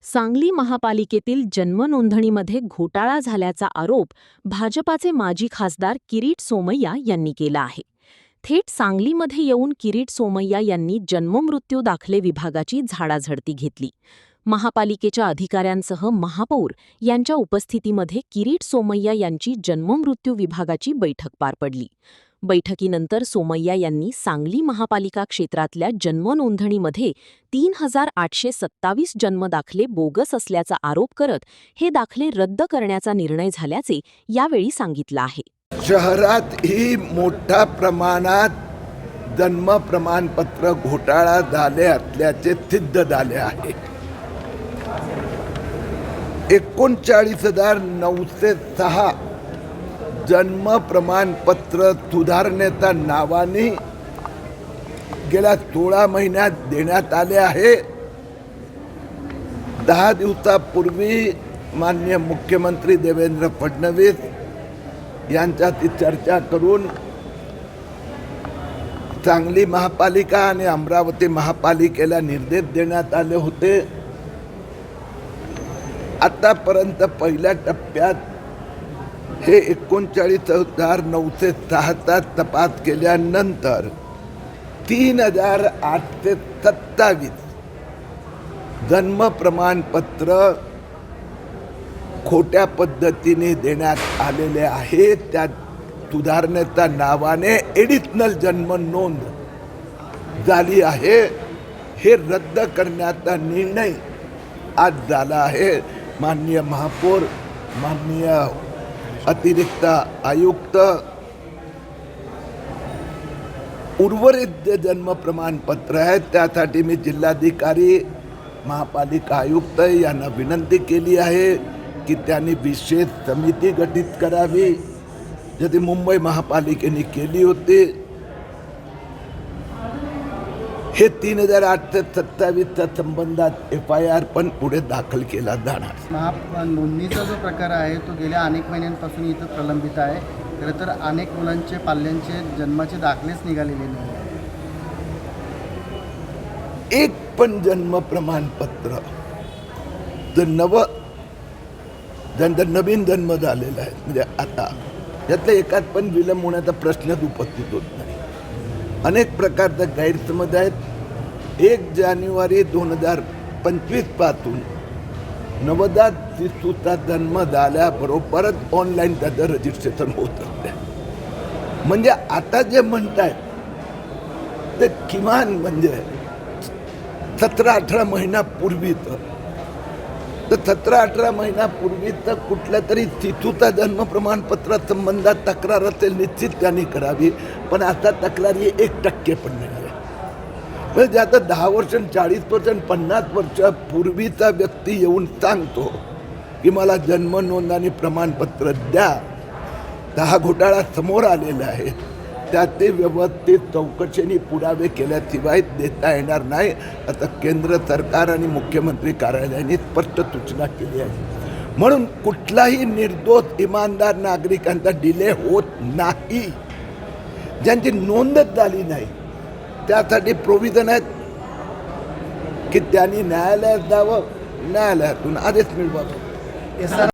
सांगली महापालिकेतील जन्म नोंदणीमध्ये घोटाळा झाल्याचा आरोप भाजपाचे माजी खासदार किरीट सोमय्या यांनी केला आहे. थेट सांगलीमध्ये येऊन किरीट सोमय्या यांनी जन्ममृत्यू दाखले विभागाची झाडाझडती घेतली. महापालिकेच्या अधिकाऱ्यांसह महापौर यांच्या उपस्थितीमध्ये किरीट सोमय्या यांची जन्ममृत्यू विभागाची बैठक पार पडली. बैठकीनंतर सोमय्या यांनी सांगली महापालिका क्षेत्रातल्या जन्म नोंदणीमध्ये 3,827 जन्मदाखले बोगस असल्याचा आरोप करत हे दाखले रद्द करण्याचा निर्णय झाल्याचे यावेळी सांगितलं आहे. शहरात ही मोठ्या प्रमाणात जन्म प्रमाणपत्र घोटाळा झाले असल्याचे सिद्ध झाले आहे. 39,906 जन्म प्रमाणपत्र सुधारण्याच्या नावाने गेल्या 16 महिन्यात देण्यात आले आहे. 10 दिवसापूर्वी माननीय मुख्यमंत्री देवेंद्र फडणवीस यांच्याशी चर्चा करून सांगली महापालिका आणि अमरावती महापालिकेला निर्देश देण्यात आले होते. आतापर्यंत पहिल्या टप्प्यात हे 39,906 तपास केल्यानंतर 3,827 जन्म प्रमाणपत्र खोट्या पद्धतीने देण्यात आलेले आहेत. त्या सुधारण्याच्या नावाने एडिशनल जन्म नोंद झाली आहे. हे रद्द करण्याचा निर्णय आज झाला आहे. माननीय महापौर, माननीय अतिरिक्त आयुक्त, उर्वरित जे जन्म प्रमाणपत्र आहेत त्यासाठी मी जिल्हाधिकारी, महापालिका आयुक्त यांना विनंती केली आहे की त्यांनी विशेष समिती गठीत करावी, जशी मुंबई महापालिकेने केली होती. हे 3,827च्या संबंधात FIR पण पुढे दाखल केला जाणार. नोंदणीचा जो प्रकार आहे तो गेल्या अनेक महिन्यांपासून इथं प्रलंबित आहे. खरं तर अनेक मुलांचे पाल्यांचे जन्माचे दाखलेच निघालेले नाही. एक पण जन्म प्रमाणपत्र ज्यांचा नवीन जन्म झालेला आहे, म्हणजे आता यातल्या एकात पण विलंब होण्याचा प्रश्नच उपस्थित होत नाही. अनेक प्रकारचा गैरसमज आहेत. 1 जानेवारी 2025 पासून नवजात शिशूचा जन्म झाल्याबरोबरच ऑनलाईन त्याचं रजिस्ट्रेशन होत असते. म्हणजे आता जे म्हणतायत ते किमान म्हणजे 17-18 महिन्यापूर्वीच, तर 17-18 महिन्यापूर्वी तर कुठल्या तरी शिशूचा जन्म प्रमाणपत्रा संबंधात तक्रार असेल निश्चित त्यांनी करावी. पण आता तक्रारी 1% पण नाही आहे. म्हणजे आता 10 वर्ष, 40 वर्ष, 50 वर्षापूर्वीचा व्यक्ती येऊन सांगतो की मला जन्म नोंदणी प्रमाणपत्र द्या, हा घोटाळा समोर आलेला आहे. त्यात ते व्यवस्थित चौकशीने पुरावे केल्याशिवाय देता येणार नाही, आता केंद्र सरकार आणि मुख्यमंत्री कार्यालयाने स्पष्ट सूचना केली आहे. म्हणून कुठलाही निर्दोष इमानदार नागरिकांचा डिले होत नाही. ज्यांची नोंदच झाली नाही त्यासाठी प्रोव्हिजन आहेत की त्यांनी न्यायालयात जावं, न्यायालयातून आदेश मिळवावा.